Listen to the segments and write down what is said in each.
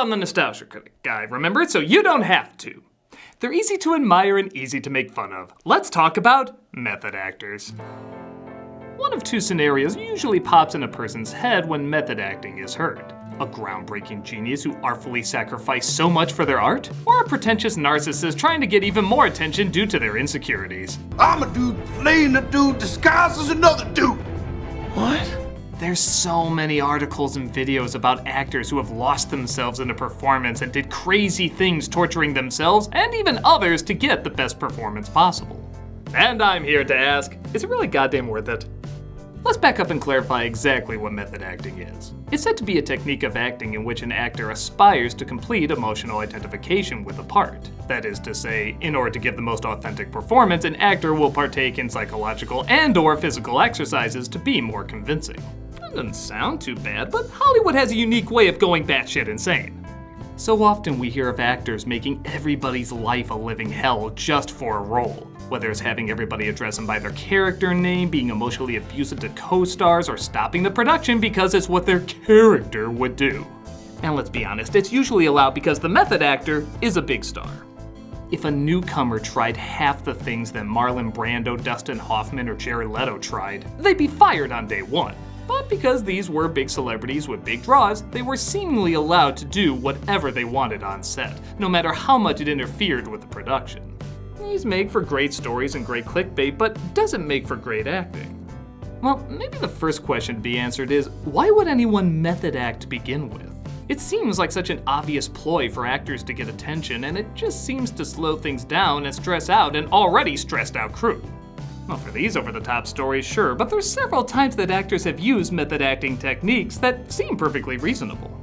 I'm the nostalgia critic guy, remember? So you don't have to. They're easy to admire and easy to make fun of. Let's talk about method actors. One of two scenarios usually pops in a person's head when method acting is heard. A groundbreaking genius who artfully sacrificed so much for their art? Or a pretentious narcissist trying to get even more attention due to their insecurities? I'm a dude playing a dude disguised as another dude. What? There's so many articles and videos about actors who have lost themselves in a performance and did crazy things torturing themselves and even others to get the best performance possible. And I'm here to ask, is it really goddamn worth it? Let's back up and clarify exactly what method acting is. It's said to be a technique of acting in which an actor aspires to complete emotional identification with a part. That is to say, in order to give the most authentic performance, an actor will partake in psychological and/or physical exercises to be more convincing. That doesn't sound too bad, but Hollywood has a unique way of going batshit insane. So often we hear of actors making everybody's life a living hell just for a role. Whether it's having everybody address them by their character name, being emotionally abusive to co-stars, or stopping the production because it's what their character would do. And let's be honest, it's usually allowed because the method actor is a big star. If a newcomer tried half the things that Marlon Brando, Dustin Hoffman, or Jared Leto tried, they'd be fired on day one. But because these were big celebrities with big draws, they were seemingly allowed to do whatever they wanted on set, no matter how much it interfered with the production. These make for great stories and great clickbait, but doesn't make for great acting. Well, maybe the first question to be answered is, why would anyone method act to begin with? It seems like such an obvious ploy for actors to get attention, and it just seems to slow things down and stress out an already stressed out crew. Well, for these over-the-top stories, sure, but there's several times that actors have used method acting techniques that seem perfectly reasonable.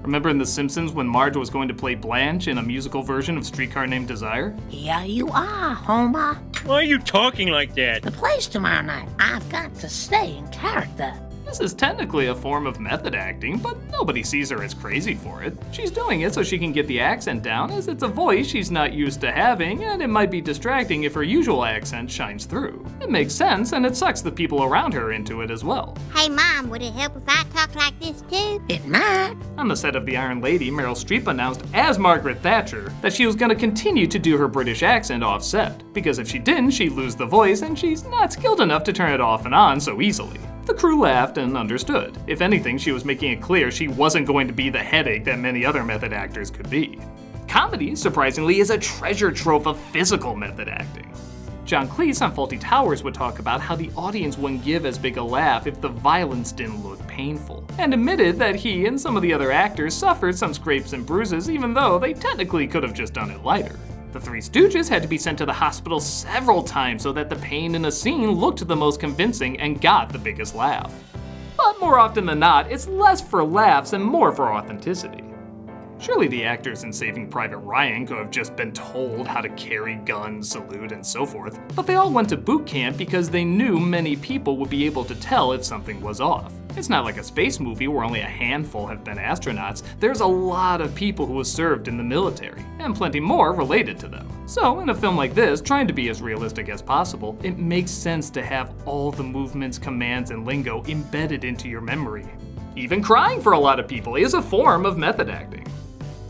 Remember in The Simpsons when Marge was going to play Blanche in a musical version of Streetcar Named Desire? Here you are, Homer. Why are you talking like that? The play's tomorrow night. I've got to stay in character. This is technically a form of method acting, but nobody sees her as crazy for it. She's doing it so she can get the accent down, as it's a voice she's not used to having, and it might be distracting if her usual accent shines through. It makes sense, and it sucks the people around her into it as well. Hey Mom, would it help if I talk like this too? It might. On the set of The Iron Lady, Meryl Streep announced as Margaret Thatcher that she was going to continue to do her British accent off set, because if she didn't, she'd lose the voice, and she's not skilled enough to turn it off and on so easily. The crew laughed and understood. If anything, she was making it clear she wasn't going to be the headache that many other method actors could be. Comedy, surprisingly, is a treasure trove of physical method acting. John Cleese on Fawlty Towers would talk about how the audience wouldn't give as big a laugh if the violence didn't look painful, and admitted that he and some of the other actors suffered some scrapes and bruises even though they technically could have just done it lighter. The Three Stooges had to be sent to the hospital several times so that the pain in a scene looked the most convincing and got the biggest laugh. But more often than not, it's less for laughs and more for authenticity. Surely the actors in Saving Private Ryan could have just been told how to carry guns, salute, and so forth, but they all went to boot camp because they knew many people would be able to tell if something was off. It's not like a space movie where only a handful have been astronauts. There's a lot of people who have served in the military, and plenty more related to them. So in a film like this, trying to be as realistic as possible, it makes sense to have all the movements, commands, and lingo embedded into your memory. Even crying for a lot of people is a form of method acting.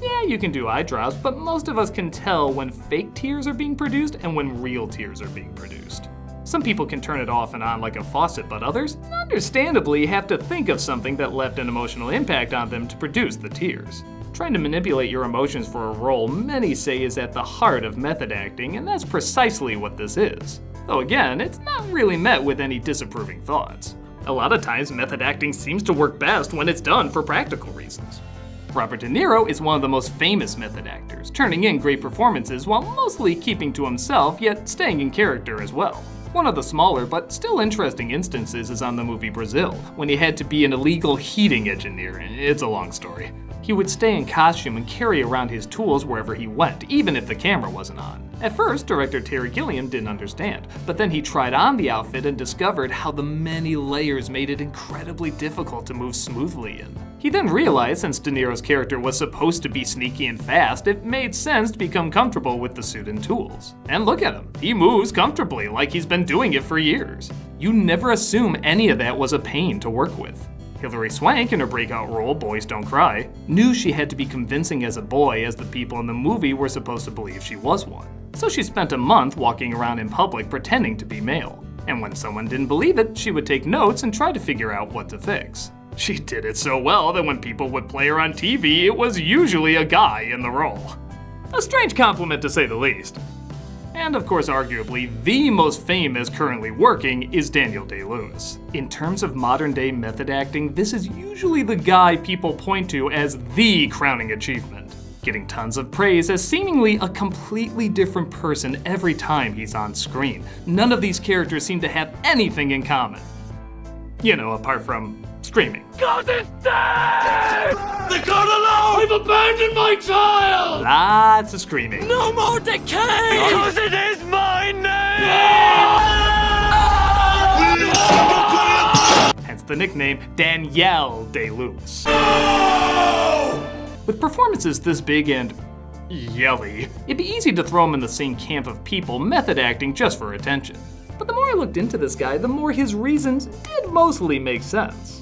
Yeah, you can do eye drops, but most of us can tell when fake tears are being produced and when real tears are being produced. Some people can turn it off and on like a faucet, but others, understandably, have to think of something that left an emotional impact on them to produce the tears. Trying to manipulate your emotions for a role, many say is at the heart of method acting, and that's precisely what this is. Though again, it's not really met with any disapproving thoughts. A lot of times, method acting seems to work best when it's done for practical reasons. Robert De Niro is one of the most famous method actors, turning in great performances while mostly keeping to himself, yet staying in character as well. One of the smaller but still interesting instances is on the movie Brazil, when he had to be an illegal heating engineer. It's a long story. He would stay in costume and carry around his tools wherever he went, even if the camera wasn't on. At first, director Terry Gilliam didn't understand, but then he tried on the outfit and discovered how the many layers made it incredibly difficult to move smoothly in. He then realized since De Niro's character was supposed to be sneaky and fast, it made sense to become comfortable with the suit and tools. And look at him, he moves comfortably like he's been doing it for years. You never assume any of that was a pain to work with. Hilary Swank, in her breakout role Boys Don't Cry, knew she had to be convincing as a boy as the people in the movie were supposed to believe she was one. So she spent a month walking around in public pretending to be male. And when someone didn't believe it, she would take notes and try to figure out what to fix. She did it so well that when people would play her on TV, it was usually a guy in the role. A strange compliment to say the least. And of course, arguably, the most famous currently working is Daniel Day-Lewis. In terms of modern day method acting, this is usually the guy people point to as the crowning achievement, getting tons of praise as seemingly a completely different person every time he's on screen. None of these characters seem to have anything in common. You know, apart from screaming. God is dead! They got alone! I've abandoned my child! Lots of screaming. No more decay! Because it is my name! Hence the nickname Danielle Day-Lewis. With performances this big and yelly, it'd be easy to throw him in the same camp of people method acting just for attention. But the more I looked into this guy, the more his reasons did mostly make sense.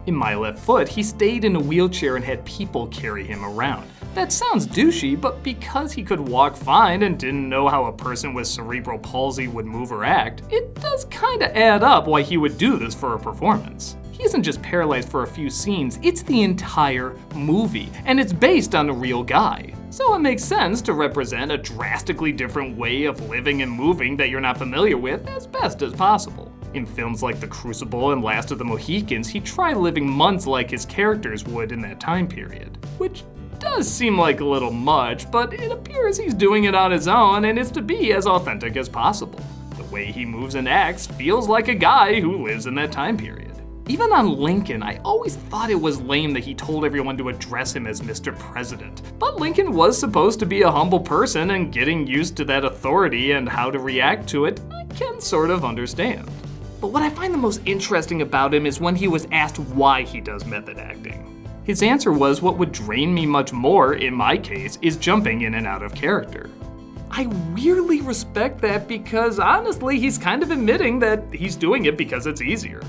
In My Left Foot, he stayed in a wheelchair and had people carry him around. That sounds douchey, but because he could walk fine and didn't know how a person with cerebral palsy would move or act, it does kinda add up why he would do this for a performance. He isn't just paralyzed for a few scenes, it's the entire movie, and it's based on a real guy. So it makes sense to represent a drastically different way of living and moving that you're not familiar with as best as possible. In films like The Crucible and Last of the Mohicans, he tried living months like his characters would in that time period, which does seem like a little much, but it appears he's doing it on his own and is to be as authentic as possible. The way he moves and acts feels like a guy who lives in that time period. Even on Lincoln, I always thought it was lame that he told everyone to address him as Mr. President. But Lincoln was supposed to be a humble person, and getting used to that authority and how to react to it, I can sort of understand. But what I find the most interesting about him is when he was asked why he does method acting. His answer was what would drain me much more, in my case, is jumping in and out of character. I weirdly respect that because honestly, he's kind of admitting that he's doing it because it's easier.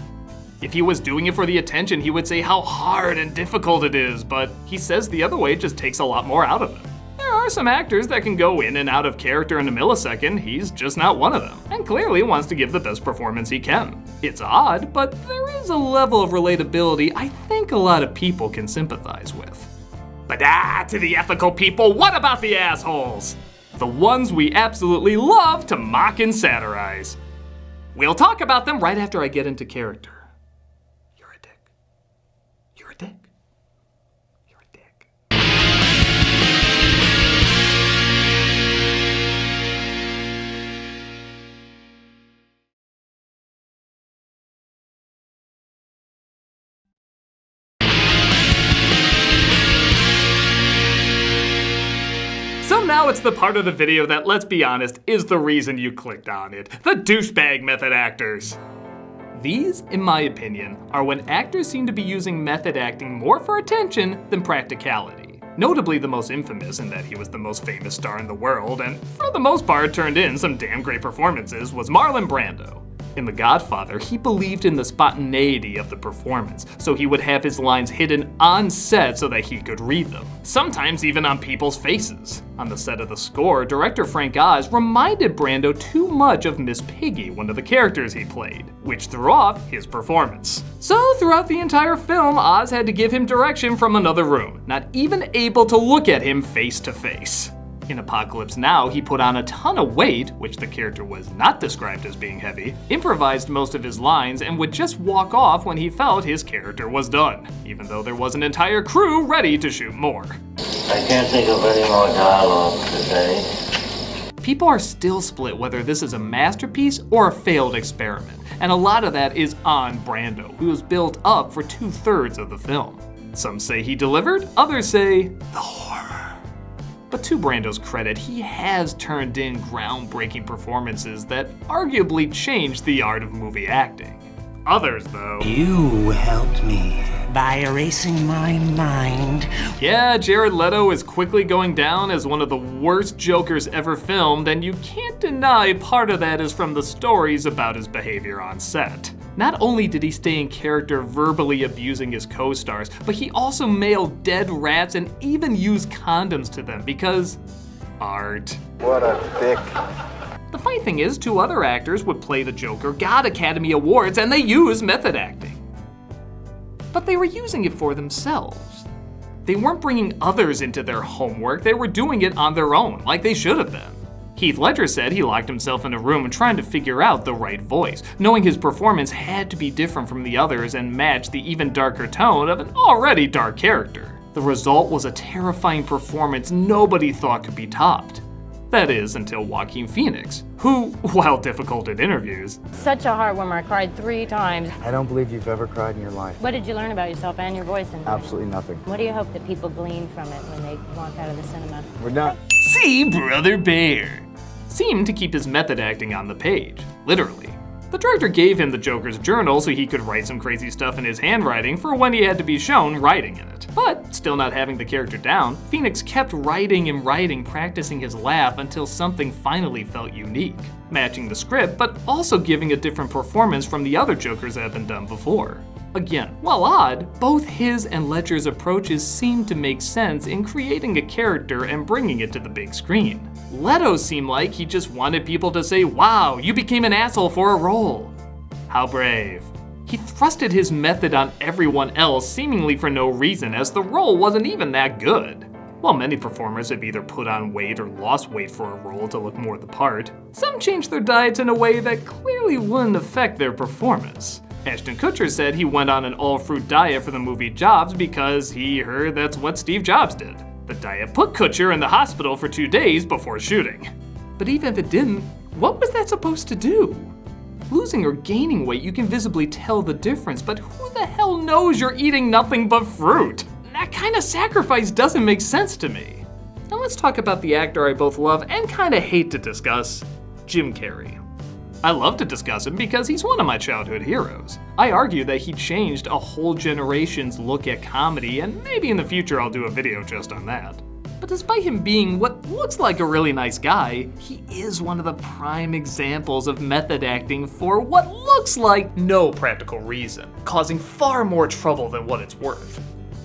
If he was doing it for the attention, he would say how hard and difficult it is, but he says the other way just takes a lot more out of him. There are some actors that can go in and out of character in a millisecond, he's just not one of them, and clearly wants to give the best performance he can. It's odd, but there is a level of relatability I think a lot of people can sympathize with. But to the ethical people, what about the assholes? The ones we absolutely love to mock and satirize. We'll talk about them right after I get into character. You're a dick. You're a dick. You're a dick. So now it's the part of the video that, let's be honest, is the reason you clicked on it. The douchebag method actors. These, in my opinion, are when actors seem to be using method acting more for attention than practicality. Notably the most infamous in that he was the most famous star in the world and for the most part turned in some damn great performances was Marlon Brando. In The Godfather, he believed in the spontaneity of the performance, so he would have his lines hidden on set so that he could read them, sometimes even on people's faces. On the set of The Score, director Frank Oz reminded Brando too much of Miss Piggy, one of the characters he played, which threw off his performance. So throughout the entire film, Oz had to give him direction from another room, not even able to look at him face to face. In Apocalypse Now, he put on a ton of weight, which the character was not described as being heavy, improvised most of his lines, and would just walk off when he felt his character was done, even though there was an entire crew ready to shoot more. I can't think of any more dialogue today. People are still split whether this is a masterpiece or a failed experiment, and a lot of that is on Brando, who was built up for 2/3 of the film. Some say he delivered, others say the horror. But to Brando's credit, he has turned in groundbreaking performances that arguably changed the art of movie acting. Others, though, You helped me by erasing my mind. Yeah, Jared Leto is quickly going down as one of the worst Jokers ever filmed, and you can't deny part of that is from the stories about his behavior on set. Not only did he stay in character verbally abusing his co-stars, but he also mailed dead rats and even used condoms to them because art. What a dick. The funny thing is, 2 other actors would play the Joker, got Academy Awards, and they used method acting. But they were using it for themselves. They weren't bringing others into their homework, they were doing it on their own, like they should have been. Heath Ledger said he locked himself in a room trying to figure out the right voice, knowing his performance had to be different from the others and match the even darker tone of an already dark character. The result was a terrifying performance nobody thought could be topped. That is, until Joaquin Phoenix, who, while difficult in interviews, such a heartwarmer. I cried 3 times. I don't believe you've ever cried in your life. What did you learn about yourself and your voice? Absolutely nothing. What do you hope that people glean from it when they walk out of the cinema? We're done. See Brother Bear seemed to keep his method acting on the page, literally. The director gave him the Joker's journal so he could write some crazy stuff in his handwriting for when he had to be shown writing in it. But, still not having the character down, Phoenix kept writing and writing, practicing his laugh until something finally felt unique, matching the script, but also giving a different performance from the other Jokers that had been done before. Again, while odd, both his and Ledger's approaches seemed to make sense in creating a character and bringing it to the big screen. Leto seemed like he just wanted people to say, "Wow, you became an asshole for a role." How brave. He thrusted his method on everyone else seemingly for no reason, as the role wasn't even that good. While many performers have either put on weight or lost weight for a role to look more the part, some changed their diets in a way that clearly wouldn't affect their performance. Ashton Kutcher said he went on an all-fruit diet for the movie Jobs because he heard that's what Steve Jobs did. The diet put Kutcher in the hospital for 2 days before shooting. But even if it didn't, what was that supposed to do? Losing or gaining weight, you can visibly tell the difference, but who the hell knows you're eating nothing but fruit? That kind of sacrifice doesn't make sense to me. Now let's talk about the actor I both love and kind of hate to discuss, Jim Carrey. I love to discuss him because he's one of my childhood heroes. I argue that he changed a whole generation's look at comedy, and maybe in the future I'll do a video just on that. But despite him being what looks like a really nice guy, he is one of the prime examples of method acting for what looks like no practical reason, causing far more trouble than what it's worth.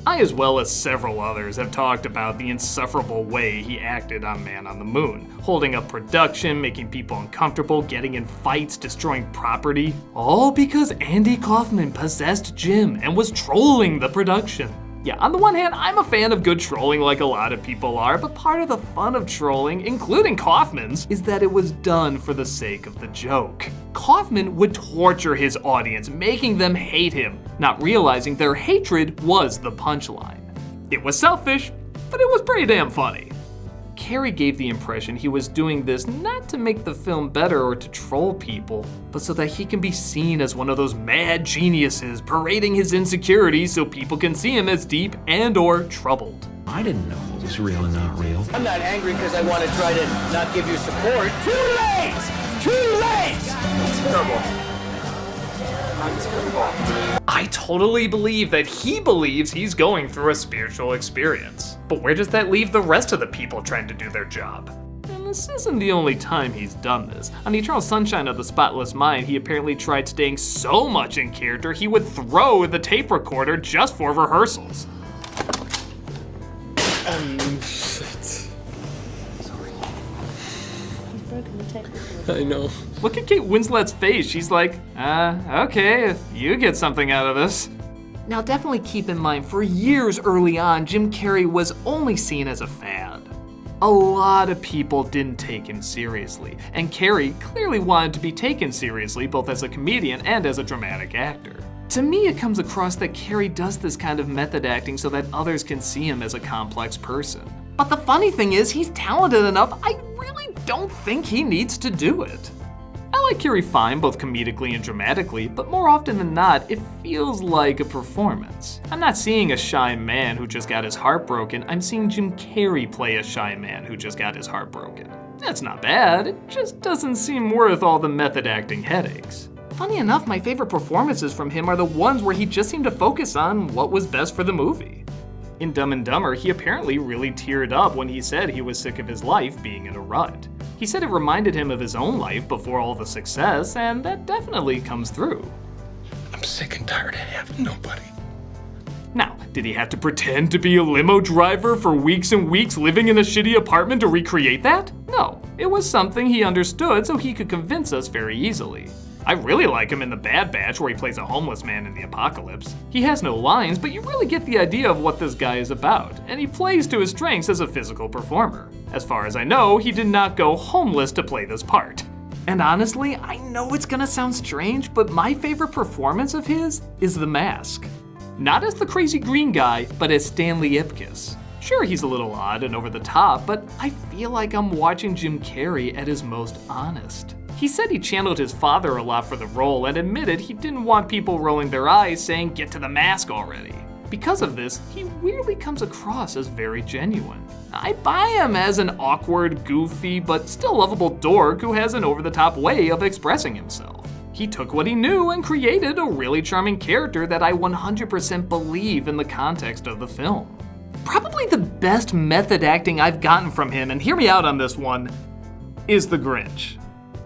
I, as well as several others, have talked about the insufferable way he acted on Man on the Moon, holding up production, making people uncomfortable, getting in fights, destroying property, all because Andy Kaufman possessed Jim and was trolling the production. Yeah, on the one hand, I'm a fan of good trolling like a lot of people are, but part of the fun of trolling, including Kaufman's, is that it was done for the sake of the joke. Kaufman would torture his audience, making them hate him, not realizing their hatred was the punchline. It was selfish, but it was pretty damn funny. Carrey gave the impression he was doing this not to make the film better or to troll people, but so that he can be seen as one of those mad geniuses parading his insecurities so people can see him as deep and or troubled. I didn't know what was real and not real. I'm not angry because I want to try to not give you support. Too late! Too late! Terrible. I totally believe that he believes he's going through a spiritual experience. But where does that leave the rest of the people trying to do their job? And this isn't the only time he's done this. On Eternal Sunshine of the Spotless Mind, he apparently tried staying so much in character he would throw the tape recorder just for rehearsals. I know. Look at Kate Winslet's face. She's like, okay, if you get something out of this. Now definitely keep in mind, for years early on, Jim Carrey was only seen as a fad. A lot of people didn't take him seriously, and Carrey clearly wanted to be taken seriously both as a comedian and as a dramatic actor. To me, it comes across that Carrey does this kind of method acting so that others can see him as a complex person. But the funny thing is, he's talented enough, I really don't think he needs to do it. I like Carrey fine, both comedically and dramatically, but more often than not, it feels like a performance. I'm not seeing a shy man who just got his heart broken, I'm seeing Jim Carrey play a shy man who just got his heart broken. That's not bad, it just doesn't seem worth all the method acting headaches. funny enough, my favorite performances from him are the ones where he just seemed to focus on what was best for the movie. In Dumb and Dumber, he apparently really teared up when he said he was sick of his life being in a rut. He said it reminded him of his own life before all the success, and that definitely comes through. I'm sick and tired of having nobody. Now, did he have to pretend to be a limo driver for weeks and weeks living in a shitty apartment to recreate that? No, it was something he understood so he could convince us very easily. I really like him in The Bad Batch where he plays a homeless man in the apocalypse. He has no lines, but you really get the idea of what this guy is about, and he plays to his strengths as a physical performer. As far as I know, he did not go homeless to play this part. And honestly, I know it's gonna sound strange, but my favorite performance of his is The Mask. Not as the crazy green guy, but as Stanley Ipkiss. Sure, he's a little odd and over the top, but I feel like I'm watching Jim Carrey at his most honest. He said he channeled his father a lot for the role and admitted he didn't want people rolling their eyes saying, "Get to the mask already." Because of this, he weirdly comes across as very genuine. I buy him as an awkward, goofy, but still lovable dork who has an over-the-top way of expressing himself. He took what he knew and created a really charming character that I 100% believe in the context of the film. Probably the best method acting I've gotten from him, and hear me out on this one, is The Grinch.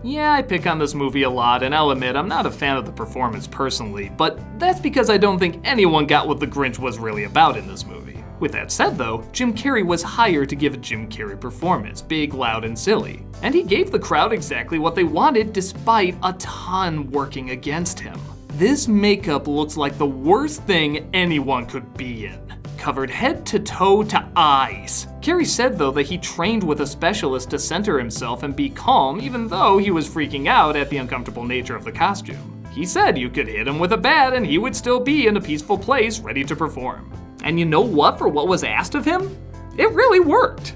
Yeah, I pick on this movie a lot, and I'll admit I'm not a fan of the performance personally, but that's because I don't think anyone got what The Grinch was really about in this movie. With that said though, Jim Carrey was hired to give a Jim Carrey performance, big, loud, and silly. And he gave the crowd exactly what they wanted despite a ton working against him. This makeup looks like the worst thing anyone could be in. Covered head to toe to eyes. Carrey said though that he trained with a specialist to center himself and be calm even though he was freaking out at the uncomfortable nature of the costume. He said you could hit him with a bat and he would still be in a peaceful place ready to perform. And you know what, for what was asked of him? It really worked.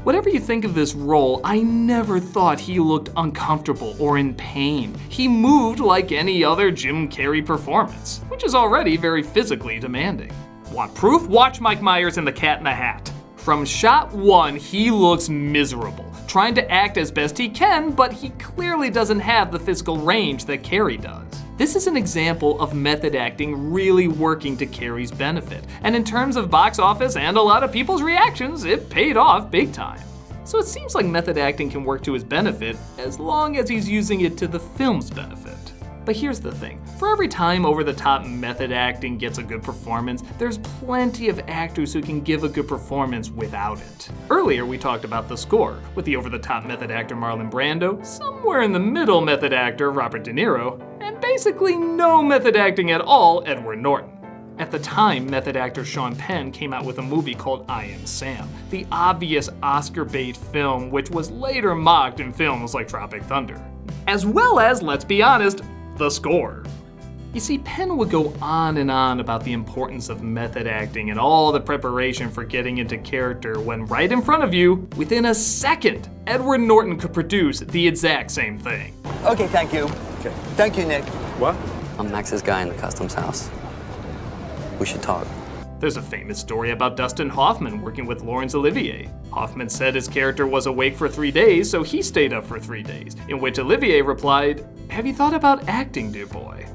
Whatever you think of this role, I never thought he looked uncomfortable or in pain. He moved like any other Jim Carrey performance, which is already very physically demanding. Want proof? Watch Mike Myers in The Cat in the Hat. From shot one, he looks miserable, trying to act as best he can, but he clearly doesn't have the physical range that Carrey does. This is an example of method acting really working to Carrey's benefit, and in terms of box office and a lot of people's reactions, it paid off big time. So it seems like method acting can work to his benefit as long as he's using it to the film's benefit. But here's the thing, for every time over-the-top method acting gets a good performance, there's plenty of actors who can give a good performance without it. Earlier we talked about the score, with the over-the-top method actor Marlon Brando, somewhere in the middle method actor Robert De Niro, and basically no method acting at all Edward Norton. At the time, method actor Sean Penn came out with a movie called I Am Sam, the obvious Oscar bait film which was later mocked in films like Tropic Thunder. As well as, let's be honest, the score. You see, Penn would go on and on about the importance of method acting and all the preparation for getting into character when right in front of you, within a second, Edward Norton could produce the exact same thing. Okay, thank you. Okay. Thank you, Nick. What? I'm Max's guy in the customs house. We should talk. There's a famous story about Dustin Hoffman working with Laurence Olivier. Hoffman said his character was awake for 3 days, so he stayed up for 3 days, in which Olivier replied, "Have you thought about acting, dear boy?"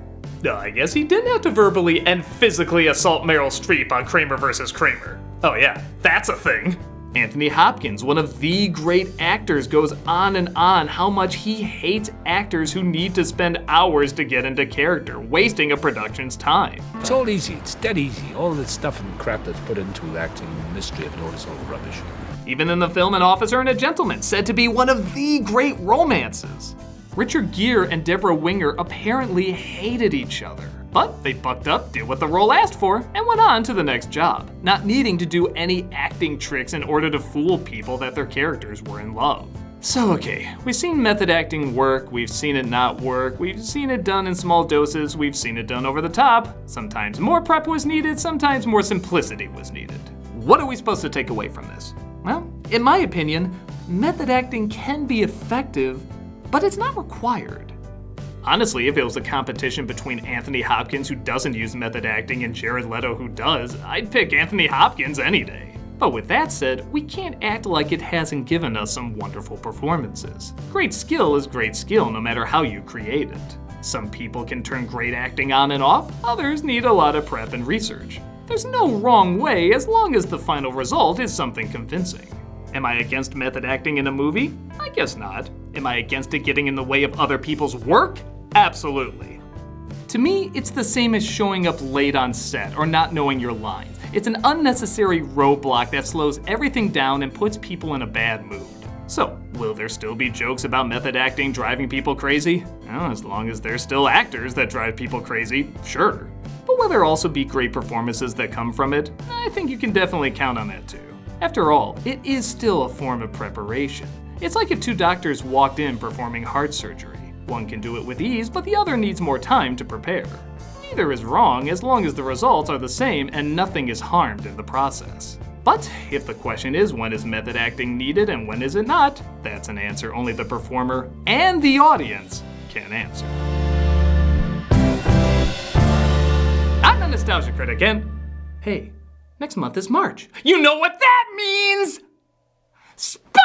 I guess he didn't have to verbally and physically assault Meryl Streep on Kramer vs. Kramer. Oh yeah, that's a thing. Anthony Hopkins, one of the great actors, goes on and on how much he hates actors who need to spend hours to get into character, wasting a production's time. It's all easy, it's dead easy. All the stuff and crap that's put into acting and mystery of it all is all rubbish. Even in the film An Officer and a Gentleman, said to be one of the great romances. Richard Gere and Deborah Winger apparently hated each other, but they bucked up, did what the role asked for, and went on to the next job, not needing to do any acting tricks in order to fool people that their characters were in love. So okay, we've seen method acting work, we've seen it not work, we've seen it done in small doses, we've seen it done over the top. Sometimes more prep was needed, sometimes more simplicity was needed. What are we supposed to take away from this? Well, in my opinion, method acting can be effective, but it's not required. Honestly, if it was a competition between Anthony Hopkins, who doesn't use method acting, and Jared Leto, who does, I'd pick Anthony Hopkins any day. But with that said, we can't act like it hasn't given us some wonderful performances. Great skill is great skill no matter how you create it. Some people can turn great acting on and off, others need a lot of prep and research. There's no wrong way as long as the final result is something convincing. Am I against method acting in a movie? I guess not. Am I against it getting in the way of other people's work? Absolutely. To me, it's the same as showing up late on set or not knowing your lines. It's an unnecessary roadblock that slows everything down and puts people in a bad mood. So, will there still be jokes about method acting driving people crazy? Well, as long as there's still actors that drive people crazy, sure. But will there also be great performances that come from it? I think you can definitely count on that too. After all, it is still a form of preparation. It's like if two doctors walked in performing heart surgery. One can do it with ease, but the other needs more time to prepare. Neither is wrong as long as the results are the same and nothing is harmed in the process. But if the question is when is method acting needed and when is it not, that's an answer only the performer and the audience can answer. I'm a nostalgia critic, and hey, next month is March. You know what that means? Spider-Man!